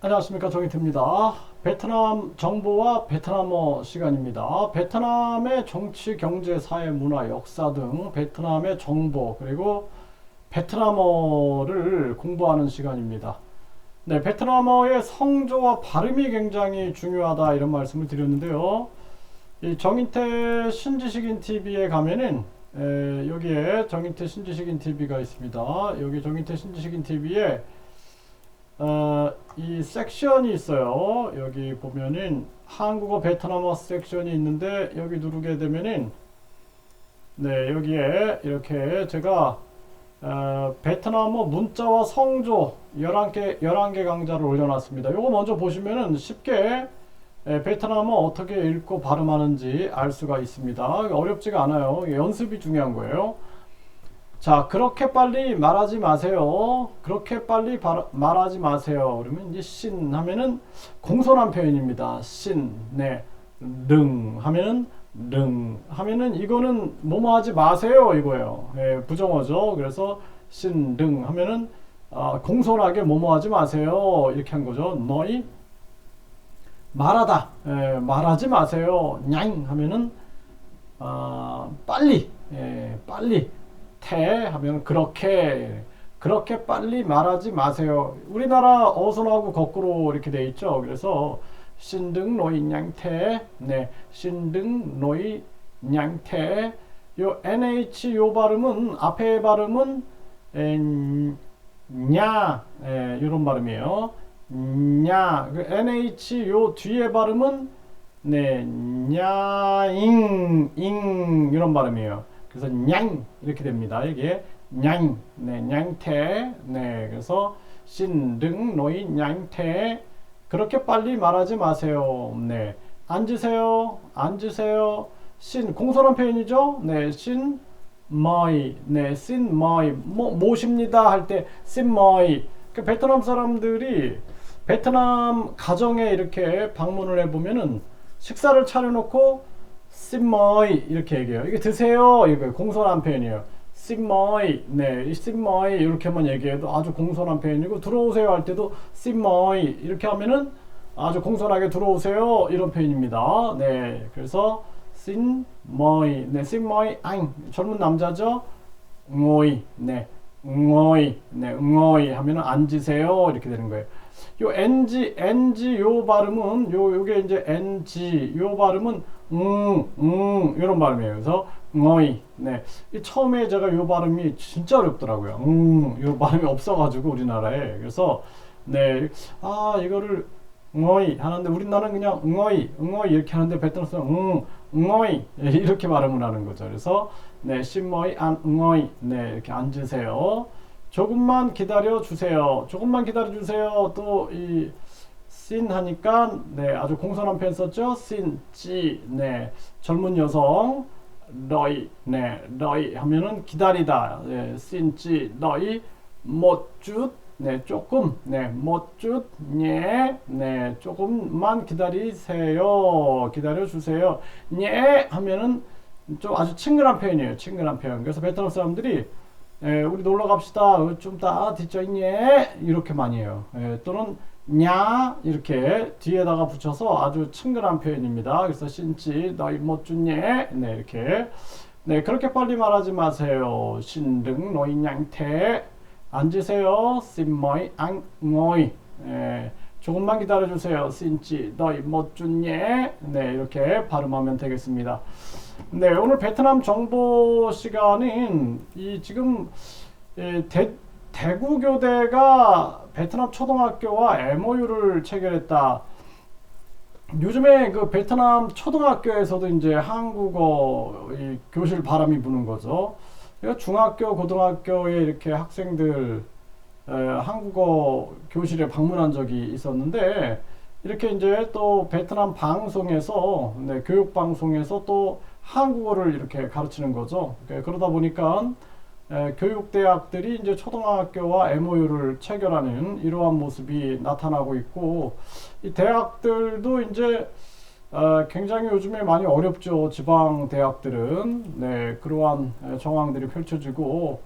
안녕하십니까, 정희태입니다. 베트남 정보와 베트남어 시간입니다. 베트남의 정치, 경제, 사회, 문화, 역사 등 베트남의 정보 그리고 베트남어를 공부하는 시간입니다. 네, 베트남어의 성조와 발음이 굉장히 중요하다 이런 말씀을 드렸는데요. 이 정희태 신지식인 TV에 가면은 여기에 정희태 신지식인 TV가 있습니다. 여기 정희태 신지식인 TV에 이 섹션이 있어요. 여기 보면은 한국어 베트남어 섹션이 있는데 여기 누르게 되면은 네, 여기에 이렇게 제가 베트남어 문자와 성조 11개 강좌를 올려놨습니다. 요거 먼저 보시면은 쉽게 베트남어 어떻게 읽고 발음하는지 알 수가 있습니다. 어렵지가 않아요. 연습이 중요한 거예요. 자, 그렇게 빨리 말하지 마세요. 그렇게 빨리 말하지 마세요. 그러면 이제 신 하면은 공손한 표현입니다. 신, 네, 릉 하면은 릉 하면은 이거는 뭐뭐 하지 마세요 이거예요. 예, 부정어죠. 그래서 신, 릉 하면은 공손하게 뭐뭐 하지 마세요 이렇게 한 거죠. 너희 말하다, 말하지 마세요. 냥 하면은 빨리, 빨리. 태 하면 그렇게 빨리 말하지 마세요. 우리나라 어순하고 거꾸로 이렇게 돼 있죠. 그래서 신등 노이 냥태, 네, 신등 노이 냥태. 요 nh 요 발음은 앞에 발음은 냐, 이런 발음이에요. 냐, nh 요 뒤에 발음은 네, 냐잉, 잉 이런 발음이에요. 그래서 냥 이렇게 됩니다. 이게 냥, 네, 냥태, 네, 그래서 신등 노이 냥태. 그렇게 빨리 말하지 마세요. 네, 앉으세요, 앉으세요. 신 공손한 표현이죠. 네, 신 머이, 네, 신 머이 모십니다 할 때 신 머이. 그 베트남 사람들이 베트남 가정에 이렇게 방문을 해보면은 식사를 차려놓고 씹머이 이렇게 얘기해요. 이게 드세요. 이거 공손한 표현이에요. 씹머이, 네, 이 씹머이 이렇게만 얘기해도 아주 공손한 표현이고 들어오세요 할 때도 씹머이 이렇게 하면은 아주 공손하게 들어오세요 이런 표현입니다. 네, 그래서 씹머이, 네, 씹머이 앙 젊은 남자죠. 응오이, 네, 응오이, 네, 응오이 하면은 앉으세요 이렇게 되는 거예요. 요 ng 요 발음은 요게 이제 ng 요 발음은 이런 발음이에요. 그래서 응어이, 네, 이 처음에 제가 요 발음이 진짜 어렵더라고요. 요 발음이 없어가지고 우리나라에. 그래서 네, 이거를 응어이 하는데 우리나라는 그냥 응어이 이렇게 하는데 베트남 사람은 응어이 이렇게 발음을 하는 거죠. 그래서 네, 신머이 안 응어이, 네, 이렇게 앉으세요. 조금만 기다려 주세요. 조금만 기다려 주세요. 또 이 씬 하니까 네, 아주 공손한 표현 썼죠. 씬, 찌, 네, 젊은 여성 너희, 네, 너희 하면은 기다리다. 네, 씬, 찌, 너희 못쭌, 네, 조금, 네, 못쭌, 예, 네, 조금만 기다리세요. 기다려 주세요. 예 하면은 좀 아주 친근한 표현이에요. 친근한 표현. 그래서 베트남 사람들이 우리 놀러 갑시다. 좀 이따 뒤져있니? 이렇게 많이 해요. 또는 냐 이렇게 뒤에다가 붙여서 아주 친근한 표현입니다. 그래서 신지 너희 못 줬니? 네, 이렇게. 네, 그렇게 빨리 말하지 마세요. 신등 노인 양태 앉으세요. 심머이 앙ngồi. 조금만 기다려주세요. 신지 너희 못 줬니? 네, 이렇게 발음하면 되겠습니다. 네, 오늘 베트남 정보 시간은 이 지금 대구교대가 베트남 초등학교와 MOU를 체결했다. 요즘에 그 베트남 초등학교에서도 이제 한국어 이 교실 바람이 부는 거죠. 그러니까 중학교, 고등학교에 이렇게 학생들 한국어 교실에 방문한 적이 있었는데 이렇게 이제 또 베트남 방송에서 네, 교육 방송에서 또 한국어를 이렇게 가르치는 거죠. 그러다 보니까 교육대학들이 이제 초등학교와 MOU를 체결하는 이러한 모습이 나타나고 있고, 이 대학들도 이제 굉장히 요즘에 많이 어렵죠. 지방 대학들은. 네, 그러한 정황들이 펼쳐지고,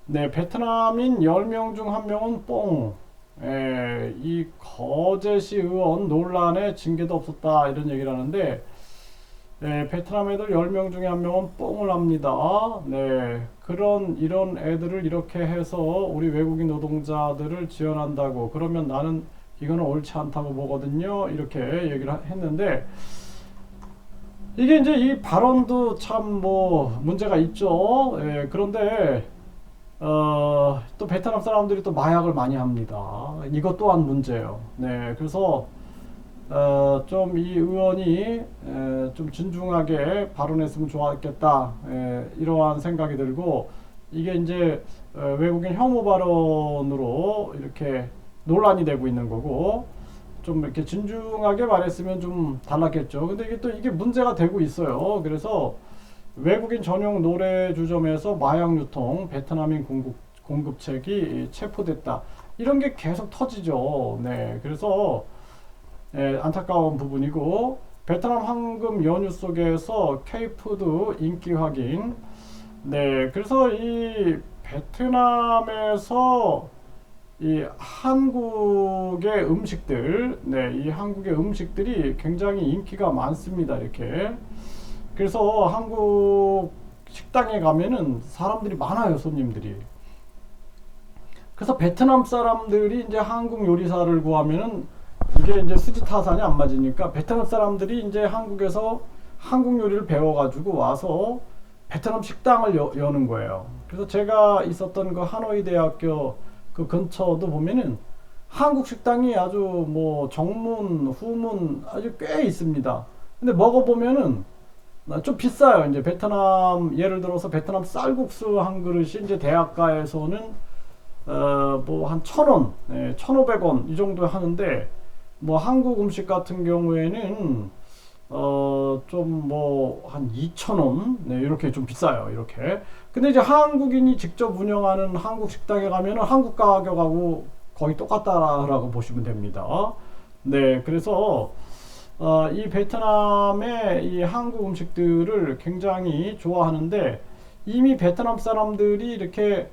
네, 베트남인 10명 중 1명은 뽕, 이 거제시 의원 논란에 징계도 없었다 이런 얘기를 하는데 베트남 애들 10명 중에 한 명은 뽕을 합니다. 네, 이런 애들을 이렇게 해서 우리 외국인 노동자들을 지원한다고 그러면 나는 이거는 옳지 않다고 보거든요. 이렇게 얘기를 했는데 이게 이제 이 발언도 참 뭐 문제가 있죠. 그런데 또 베트남 사람들이 또 마약을 많이 합니다. 이것 또한 문제예요. 네, 그래서 좀 이 의원이 좀 진중하게 발언했으면 좋았겠다. 이러한 생각이 들고 이게 이제 외국인 혐오 발언으로 이렇게 논란이 되고 있는 거고 좀 이렇게 진중하게 말했으면 좀 달랐겠죠. 근데 이게 문제가 되고 있어요. 그래서 외국인 전용 노래주점에서 마약 유통 베트남인 공급책이 체포됐다. 이런 게 계속 터지죠. 네, 그래서 안타까운 부분이고 베트남 황금 연휴 속에서 K푸드 인기 확인. 네, 그래서 이 베트남에서 이 한국의 음식들, 네, 이 한국의 음식들이 굉장히 인기가 많습니다. 이렇게. 그래서 한국 식당에 가면은 사람들이 많아요, 손님들이. 그래서 베트남 사람들이 이제 한국 요리사를 구하면은 이게 이제 수지 타산이 안 맞으니까 베트남 사람들이 이제 한국에서 한국 요리를 배워가지고 와서 베트남 식당을 여는 거예요. 그래서 제가 있었던 그 하노이 대학교 그 근처도 보면은 한국 식당이 아주 뭐 정문, 후문 아주 꽤 있습니다. 근데 먹어보면은 좀 비싸요. 이제 베트남 예를 들어서 베트남 쌀국수 한 그릇이 이제 대학가에서는 뭐 한 1,000원, 1,500원 이 정도 하는데 뭐 한국 음식 같은 경우에는 좀 뭐 한 2,000원 이렇게 좀 비싸요. 이렇게. 근데 이제 한국인이 직접 운영하는 한국 식당에 가면은 한국 가격하고 거의 똑같다라고 보시면 됩니다. 네, 그래서 이 베트남의 이 한국 음식들을 굉장히 좋아하는데 이미 베트남 사람들이 이렇게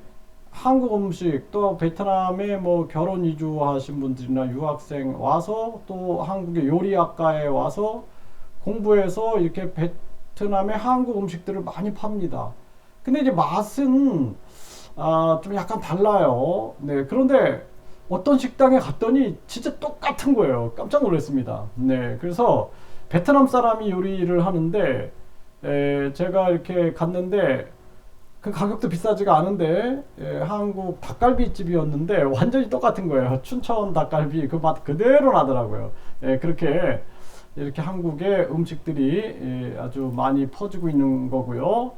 한국 음식 또 베트남에 뭐 결혼 이주하신 분들이나 유학생 와서 또 한국의 요리학과에 와서 공부해서 이렇게 베트남의 한국 음식들을 많이 팝니다. 근데 이제 맛은 좀 약간 달라요. 네, 그런데 어떤 식당에 갔더니 진짜 똑같은 거예요. 깜짝 놀랐습니다. 네, 그래서 베트남 사람이 요리를 하는데 제가 이렇게 갔는데 그 가격도 비싸지가 않은데 한국 닭갈비집이었는데 완전히 똑같은 거예요. 춘천 닭갈비 그 맛 그대로 나더라고요. 그렇게 이렇게 한국의 음식들이 아주 많이 퍼지고 있는 거고요.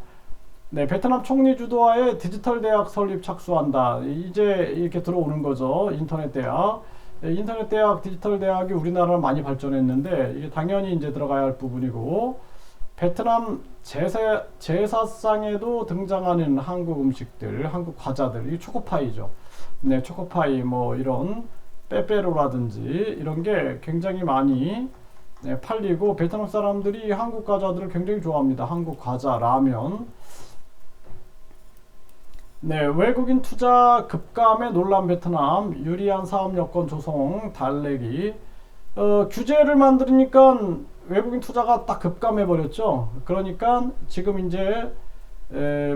네, 베트남 총리 주도하에 디지털 대학 설립 착수한다. 이제 이렇게 들어오는 거죠. 인터넷 대학. 인터넷 대학, 디지털 대학이 우리나라는 많이 발전했는데 이게 당연히 이제 들어가야 할 부분이고 베트남 제사상에도 등장하는 한국 음식들, 한국 과자들, 이 초코파이죠. 네, 초코파이 뭐 이런 빼빼로라든지 이런 게 굉장히 많이 팔리고 베트남 사람들이 한국 과자들을 굉장히 좋아합니다. 한국 과자, 라면. 네, 외국인 투자 급감에 놀란 베트남, 유리한 사업 여건 조성 달래기. 규제를 만들으니까 외국인 투자가 딱 급감해 버렸죠. 그러니까 지금 이제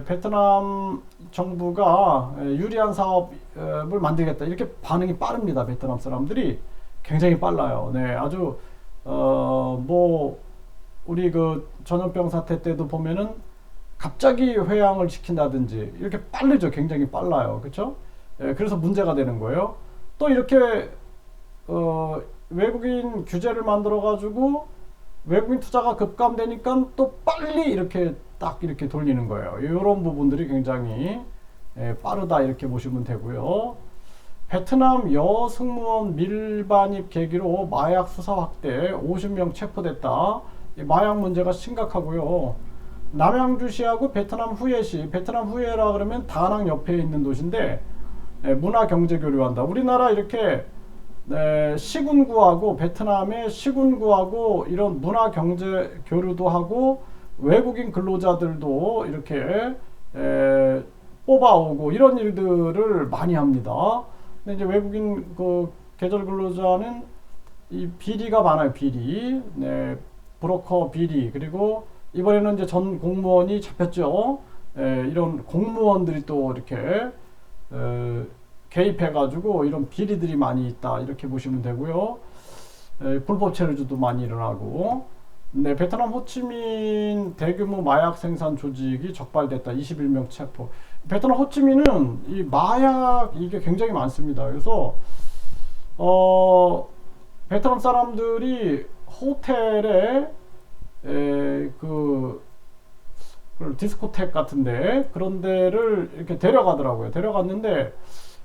베트남 정부가 유리한 사업을 만들겠다 이렇게 반응이 빠릅니다. 베트남 사람들이 굉장히 빨라요. 네, 아주 뭐 우리 그 전염병 사태 때도 보면은 갑자기 회항을 시킨다든지 이렇게 빠르죠. 굉장히 빨라요. 그렇죠? 그래서 문제가 되는 거예요. 또 이렇게 외국인 규제를 만들어 가지고 외국인 투자가 급감되니까 또 빨리 이렇게 딱 이렇게 돌리는 거예요. 이런 부분들이 굉장히 빠르다 이렇게 보시면 되고요. 베트남 여승무원 밀반입 계기로 마약 수사 확대 50명 체포됐다. 마약 문제가 심각하고요. 남양주시하고 베트남 후에시, 베트남 후에라 그러면 다낭 옆에 있는 도시인데 문화 경제 교류한다. 우리나라 이렇게 시군구하고 베트남의 시군구하고 이런 문화 경제 교류도 하고 외국인 근로자들도 이렇게 뽑아오고 이런 일들을 많이 합니다. 근데 이제 외국인 그 계절 근로자는 이 비리가 많아요. 비리, 네, 브로커 비리, 그리고 이번에는 이제 전 공무원이 잡혔죠. 이런 공무원들이 또 이렇게 개입해가지고 이런 비리들이 많이 있다 이렇게 보시면 되고요. 불법 체류도 많이 일어나고, 네, 베트남 호치민 대규모 마약 생산 조직이 적발됐다. 21명 체포. 베트남 호치민은 이 마약 이게 굉장히 많습니다. 그래서 베트남 사람들이 호텔에 그 디스코텍 같은데 그런 데를 이렇게 데려가더라고요. 데려갔는데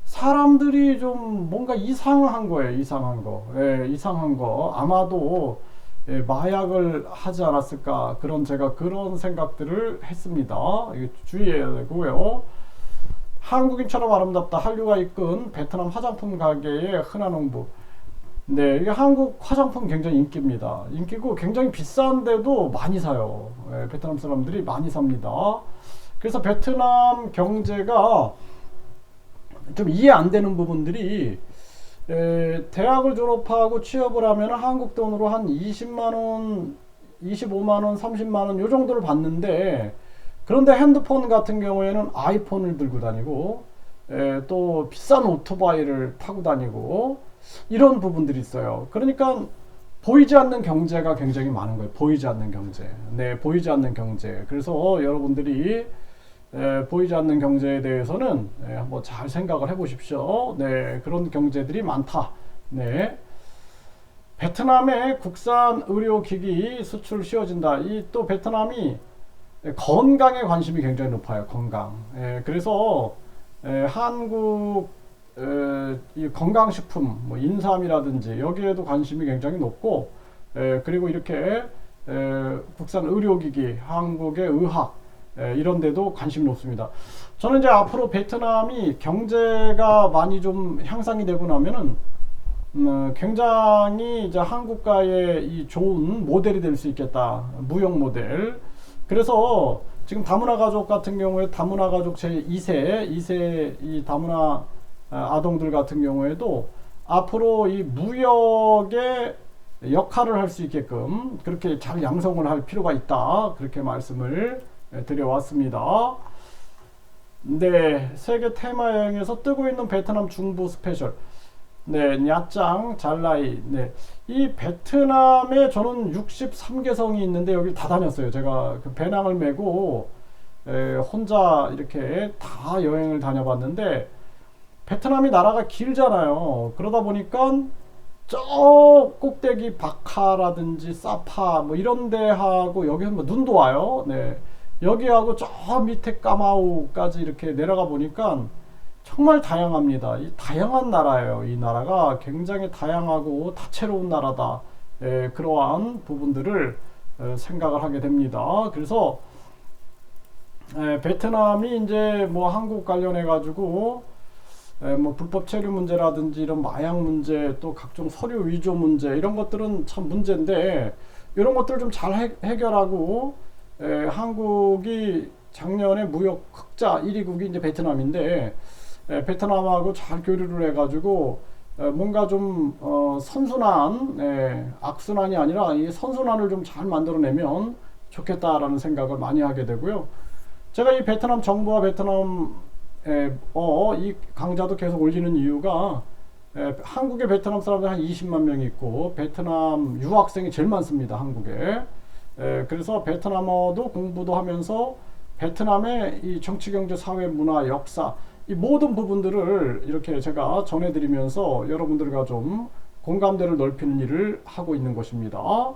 사람들이 좀 뭔가 이상한 거예요. 이상한 거. 이상한 거. 아마도 마약을 하지 않았을까, 제가 그런 생각들을 했습니다. 이거 주의해야 되고요. 한국인처럼 아름답다. 한류가 이끈 베트남 화장품 가게의 흔한 홍보. 네, 이게 한국 화장품 굉장히 인기입니다. 인기고 굉장히 비싼데도 많이 사요. 베트남 사람들이 많이 삽니다. 그래서 베트남 경제가 좀 이해 안 되는 부분들이, 대학을 졸업하고 취업을 하면 한국 돈으로 한 20만원, 25만원, 30만원 요 정도를 받는데, 그런데 핸드폰 같은 경우에는 아이폰을 들고 다니고, 또 비싼 오토바이를 타고 다니고, 이런 부분들이 있어요. 그러니까 보이지 않는 경제가 굉장히 많은 거예요. 보이지 않는 경제. 네, 보이지 않는 경제. 그래서 여러분들이 보이지 않는 경제에 대해서는 한번 잘 생각을 해보십시오. 네, 그런 경제들이 많다. 네, 베트남의 국산 의료기기 수출 쉬워진다. 이 또 베트남이 건강에 관심이 굉장히 높아요. 건강. 그래서 한국 이 건강식품, 뭐 인삼이라든지 여기에도 관심이 굉장히 높고, 그리고 이렇게 국산 의료기기, 한국의 의학, 이런 데도 관심이 높습니다. 저는 이제 앞으로 베트남이 경제가 많이 좀 향상이 되고 나면은 굉장히 이제 한국과의 이 좋은 모델이 될 수 있겠다. 무역 모델. 그래서 지금 다문화 가족 같은 경우에 다문화 가족 제2세 이 다문화 아동들 같은 경우에도 앞으로 이 무역의 역할을 할 수 있게끔 그렇게 잘 양성을 할 필요가 있다. 그렇게 말씀을 드려왔습니다. 네, 세계 테마 여행에서 뜨고 있는 베트남 중부 스페셜. 네, 냐짱, 잘라이. 네, 이 베트남에 저는 63개성이 있는데 여기 다 다녔어요. 제가 그 배낭을 메고 혼자 이렇게 다 여행을 다녀봤는데, 베트남이 나라가 길잖아요. 그러다 보니까 저 꼭대기 바카라든지 사파 뭐 이런 데하고 여기는 뭐 눈도 와요. 네, 여기하고 저 밑에 까마우까지 이렇게 내려가 보니까 정말 다양합니다. 이 다양한 나라예요. 이 나라가 굉장히 다양하고 다채로운 나라다. 그러한 부분들을 생각을 하게 됩니다. 그래서 베트남이 이제 뭐 한국 관련해 가지고 뭐 불법 체류 문제라든지 이런 마약 문제, 또 각종 서류 위조 문제, 이런 것들은 참 문제인데, 이런 것들을 좀 잘 해결하고, 한국이 작년에 무역 흑자 1위국이 이제 베트남인데, 베트남하고 잘 교류를 해가지고 뭔가 좀 선순환, 악순환이 아니라 이 선순환을 좀 잘 만들어내면 좋겠다라는 생각을 많이 하게 되고요. 제가 이 베트남 정부와 베트남 이 강좌도 계속 올리는 이유가, 한국에 베트남 사람들 한 20만 명이 있고 베트남 유학생이 제일 많습니다. 한국에. 그래서 베트남어도 공부도 하면서 베트남의 이 정치, 경제, 사회, 문화, 역사, 이 모든 부분들을 이렇게 제가 전해드리면서 여러분들과 좀 공감대를 넓히는 일을 하고 있는 것입니다.